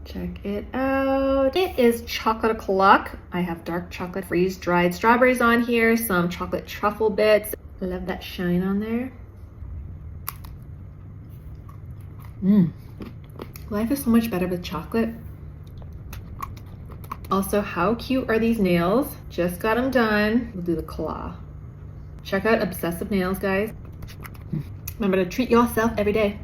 Check it out. It is chocolate o'clock. I have dark chocolate freeze-dried strawberries on here, some chocolate truffle bits. I love that shine on there. Life is so much better with chocolate. Also, how cute are these nails? Just got them done. We'll do the claw. Check out Obsessive Nails, guys. Remember to treat yourself every day.